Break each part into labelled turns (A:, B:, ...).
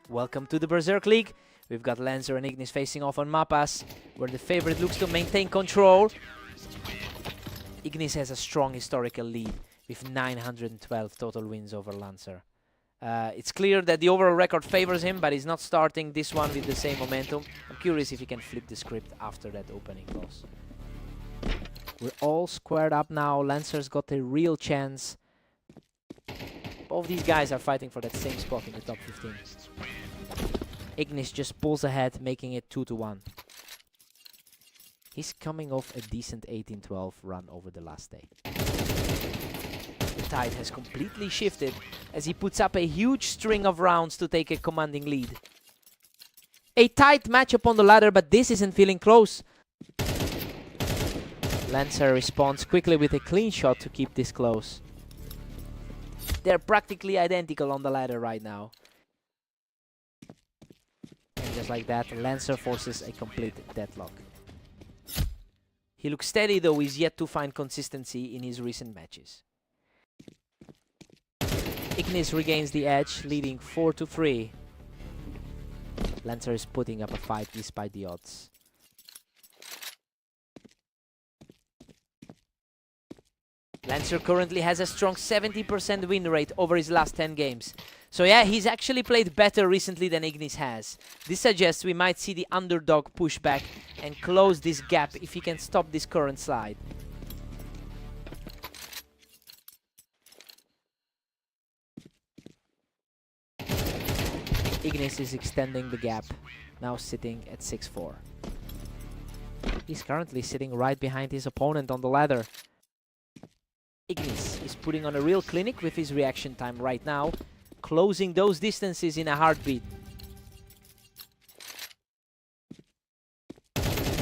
A: Welcome to the Berserk League. We've got Lancer and Ignis facing off on Mapas, where the favorite looks to maintain control. Ignis has a strong historical lead with 912 total wins over Lancer. It's clear that the overall record favors him, but he's not starting this one with the same momentum. I'm curious if he can flip the script after that opening loss. We're all squared up now. Lancer's got a real chance. Both these guys are fighting for that same spot in the top 15. Ignis just pulls ahead, making it 2-1. He's coming off a decent 18-12 run over the last day. The tide has completely shifted as he puts up a huge string of rounds to take a commanding lead. A tight matchup on the ladder, but this isn't feeling close. Lancer responds quickly with a clean shot to keep this close. They're practically identical on the ladder right now. And just like that, Lancer forces a complete deadlock. He looks steady, though he's yet to find consistency in his recent matches. Ignis regains the edge, leading 4-3. Lancer is putting up a fight despite the odds. Lancer currently has a strong 70% win rate over his last 10 games. So yeah, he's actually played better recently than Ignis has. This suggests we might see the underdog push back and close this gap if he can stop this current slide. Ignis is extending the gap, now sitting at 6-4. He's currently sitting right behind his opponent on the ladder. Ignis is putting on a real clinic with his reaction time right now, closing those distances in a heartbeat.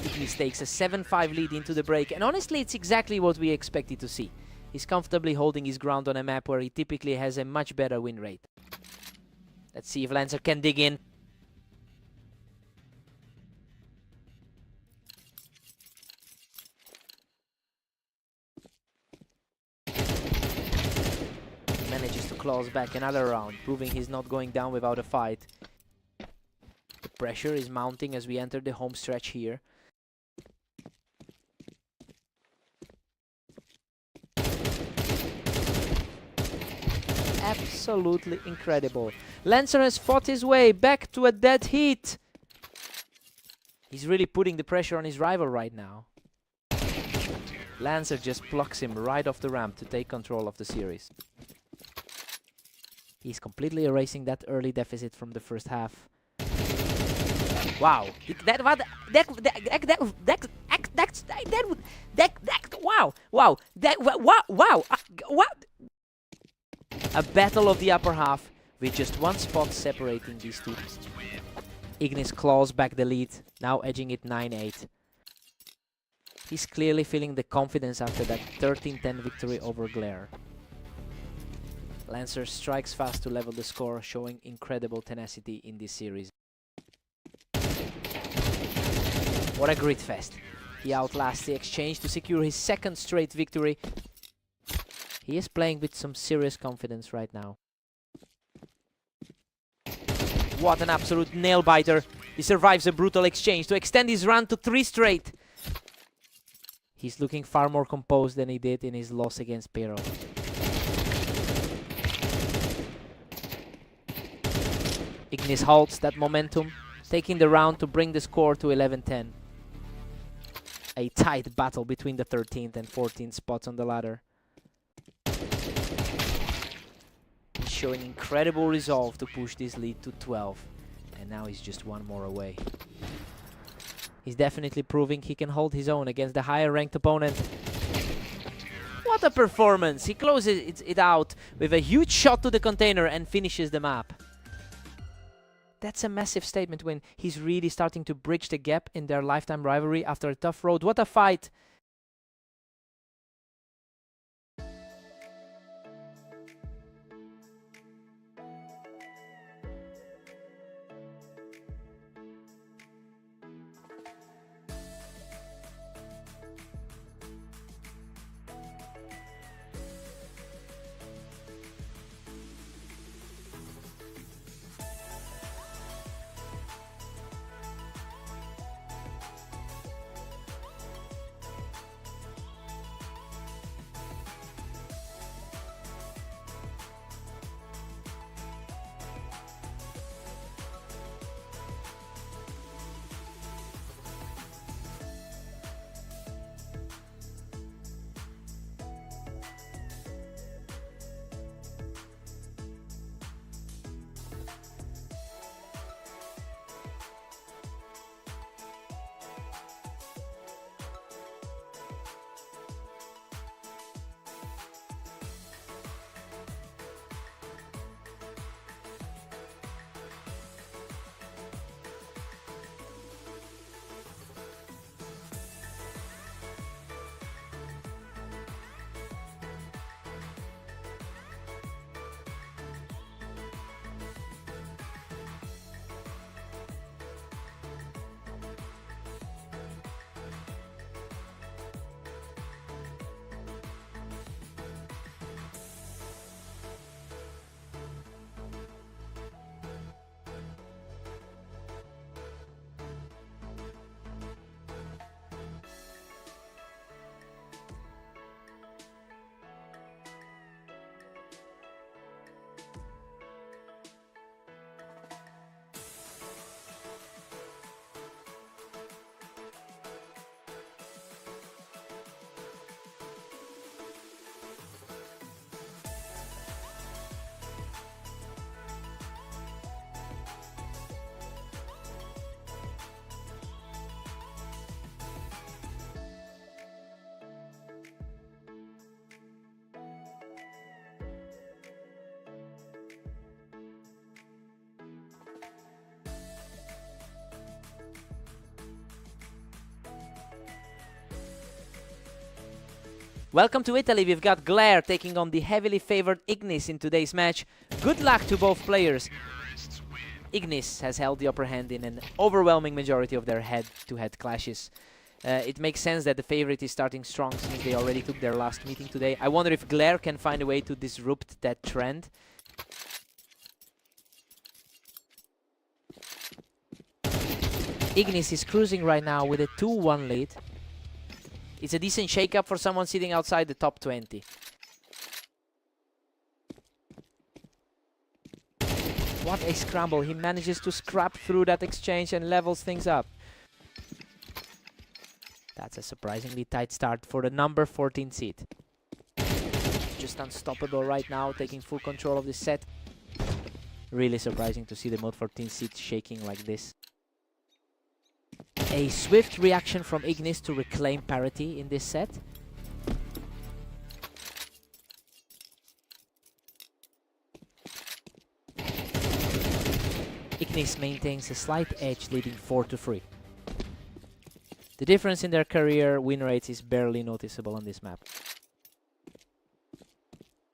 A: Ignis takes a 7-5 lead into the break, and honestly it's exactly what we expected to see. He's comfortably holding his ground on a map where he typically has a much better win rate. Let's see if Lancer can dig in. Manages to claws back another round, proving he's not going down without a fight. The pressure is mounting as we enter the home stretch here. Absolutely incredible. Lancer has fought his way back to a dead heat. He's really putting the pressure on his rival right now. Lancer just plucks him right off the ramp to take control of the series. He's completely erasing that early deficit from the first half. Wow! What? A battle of the upper half with just one spot separating these two. Ignis claws back the lead, now edging it 9-8. He's clearly feeling the confidence after that 13-10 victory over Glare. Lancer strikes fast to level the score, showing incredible tenacity in this series. What a grit fest. He outlasts the exchange to secure his second straight victory. He is playing with some serious confidence right now. What an absolute nail-biter. He survives a brutal exchange to extend his run to 3 straight. He's looking far more composed than he did in his loss against Pero. Ignis halts that momentum, taking the round to bring the score to 11-10. A tight battle between the 13th and 14th spots on the ladder. He's showing incredible resolve to push this lead to 12, and now he's just one more away. He's definitely proving he can hold his own against the higher ranked opponent. What a performance! He closes it out with a huge shot to the container and finishes the map. That's a massive statement win. He's really starting to bridge the gap in their lifetime rivalry after a tough road. What a fight! Welcome to Italy. We've got Glare taking on the heavily favored Ignis in today's match. Good luck to both players. Ignis has held the upper hand in an overwhelming majority of their head-to-head clashes. It makes sense that the favorite is starting strong since they already took their last meeting today. I wonder if Glare can find a way to disrupt that trend. Ignis is cruising right now with a 2-1 lead. It's a decent shake-up for someone sitting outside the top 20. What a scramble. He manages to scrap through that exchange and levels things up. That's a surprisingly tight start for the number 14 seed. Just unstoppable right now, taking full control of this set. Really surprising to see the mode 14 seed shaking like this. A swift reaction from Ignis to reclaim parity in this set. Ignis maintains a slight edge, leading 4-3. The difference in their career win rates is barely noticeable on this map.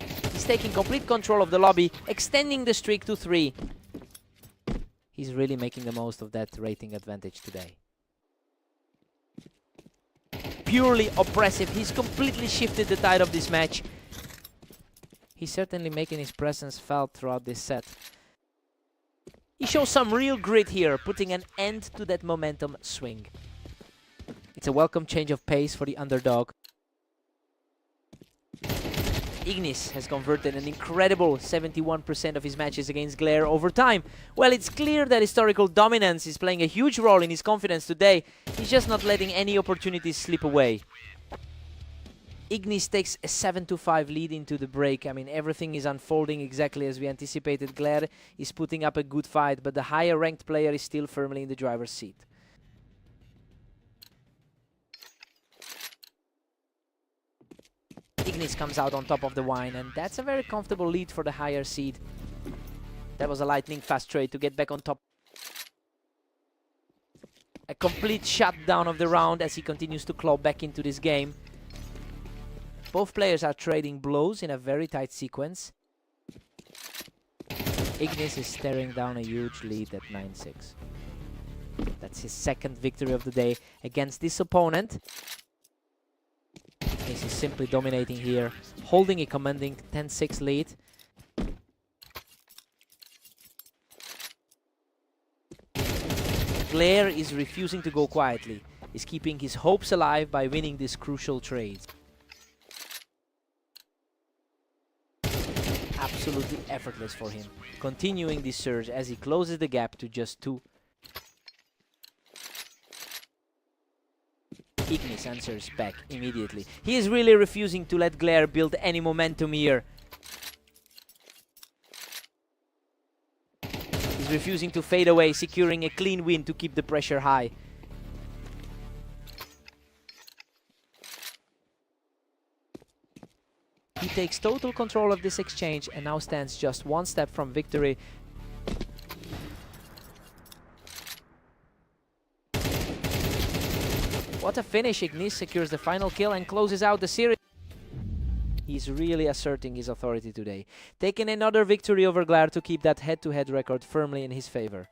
A: He's taking complete control of the lobby, extending the streak to 3. He's really making the most of that rating advantage today. Purely oppressive. He's completely shifted the tide of this match. He's certainly making his presence felt throughout this set. He shows some real grit here, putting an end to that momentum swing. It's a welcome change of pace for the underdog. Ignis has converted an incredible 71% of his matches against Glare over time. Well, it's clear that historical dominance is playing a huge role in his confidence today. He's just not letting any opportunities slip away. Ignis takes a 7-5 lead into the break. I mean, everything is unfolding exactly as we anticipated. Glare is putting up a good fight, but the higher ranked player is still firmly in the driver's seat. Ignis comes out on top of the wine, and that's a very comfortable lead for the higher seed. That was a lightning fast trade to get back on top. A complete shutdown of the round as he continues to claw back into this game. Both players are trading blows in a very tight sequence. Ignis is staring down a huge lead at 9-6. That's his second victory of the day against this opponent. Ignis is simply dominating here, holding a commanding 10-6 lead. Glare is refusing to go quietly. He's keeping his hopes alive by winning this crucial trade. Absolutely effortless for him, continuing this surge as he closes the gap to just 2. Ignis answers back immediately. He is really refusing to let Glare build any momentum here. He's refusing to fade away, securing a clean win to keep the pressure high. He takes total control of this exchange and now stands just one step from victory. What a finish. Ignis secures the final kill and closes out the series. He's really asserting his authority today, taking another victory over Glare to keep that head-to-head record firmly in his favor.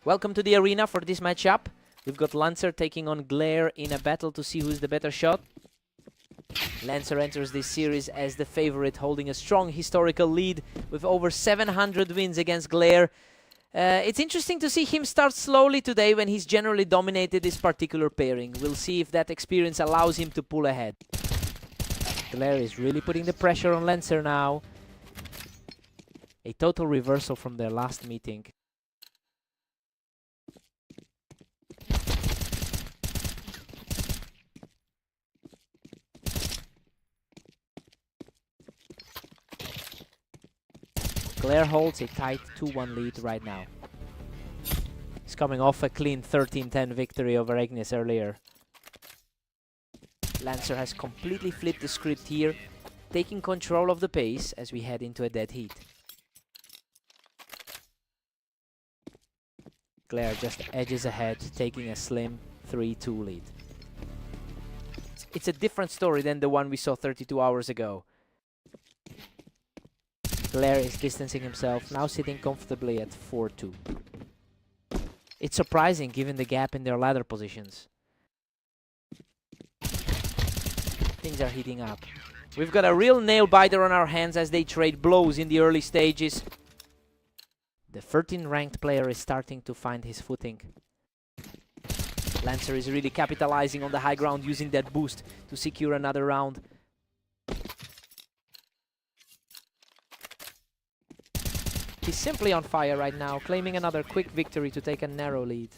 A: Welcome to the arena for this matchup. We've got Lancer taking on Glare in a battle to see who's the better shot. Lancer enters this series as the favorite, holding a strong historical lead with over 700 wins against Glare. It's interesting to see him start slowly today when he's generally dominated this particular pairing. We'll see if that experience allows him to pull ahead. Glare is really putting the pressure on Lancer now. A total reversal from their last meeting. Glare holds a tight 2-1 lead right now. He's coming off a clean 13-10 victory over Ignis earlier. Lancer has completely flipped the script here, taking control of the pace as we head into a dead heat. Glare just edges ahead, taking a slim 3-2 lead. It's a different story than the one we saw 32 hours ago. Glare is distancing himself, now sitting comfortably at 4-2. It's surprising given the gap in their ladder positions. Things are heating up. We've got a real nail-biter on our hands as they trade blows in the early stages. The 13th ranked player is starting to find his footing. Lancer is really capitalizing on the high ground, using that boost to secure another round. He's simply on fire right now, claiming another quick victory to take a narrow lead.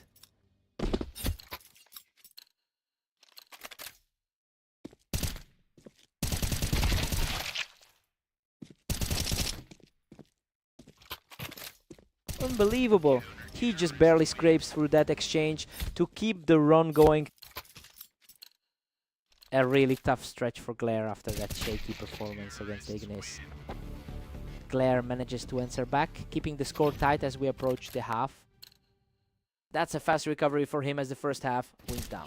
A: Unbelievable. He just barely scrapes through that exchange to keep the run going. A really tough stretch for Glare after that shaky performance against Ignis. Glare manages to answer back, keeping the score tight as we approach the half. That's a fast recovery for him as the first half wins down.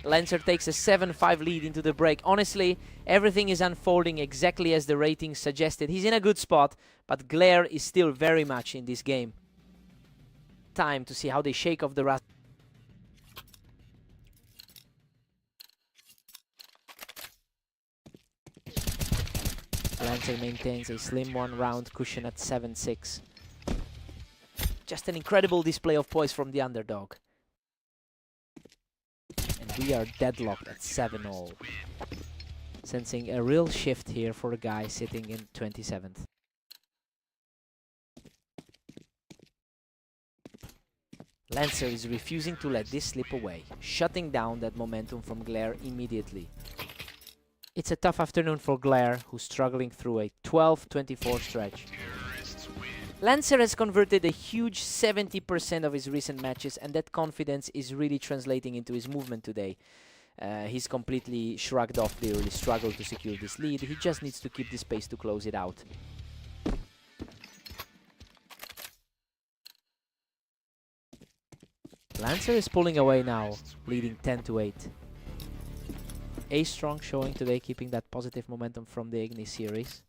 A: Lancer takes a 7-5 lead into the break. Honestly, everything is unfolding exactly as the ratings suggested. He's in a good spot, but Glare is still very much in this game. Time to see how they shake off the rust. Lancer maintains a slim 1-round cushion at 7-6. Just an incredible display of poise from the underdog. And we are deadlocked at 7-all. Sensing a real shift here for a guy sitting in 27th. Lancer is refusing to let this slip away, shutting down that momentum from Glare immediately. It's a tough afternoon for Glare, who's struggling through a 12-24 stretch. Lancer has converted a huge 70% of his recent matches, and that confidence is really translating into his movement today. He's completely shrugged off the early struggle to secure this lead. He just needs to keep this pace to close it out. Lancer is pulling away now, leading 10-8. A strong showing today, keeping that positive momentum from the Ignis series.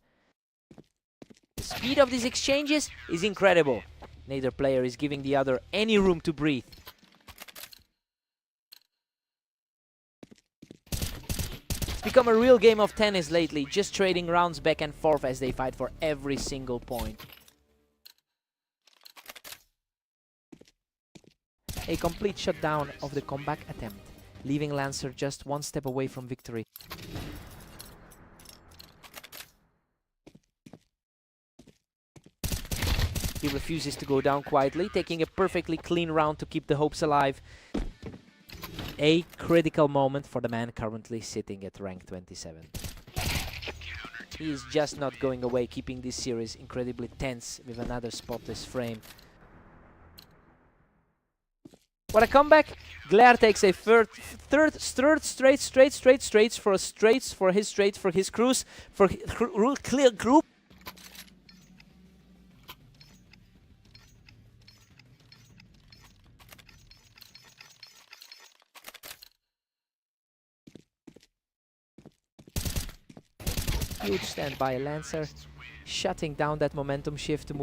A: The speed of these exchanges is incredible. Neither player is giving the other any room to breathe. It's become a real game of tennis lately, just trading rounds back and forth as they fight for every single point. A complete shutdown of the comeback attempt, leaving Lancer just one step away from victory. He refuses to go down quietly, taking a perfectly clean round to keep the hopes alive. A critical moment for the man currently sitting at rank 27. He is just not going away, keeping this series incredibly tense with another spotless frame. What a comeback! Glare takes a third straight for his cruise, for clear group. Huge stand by Lancer, shutting down that momentum shift to move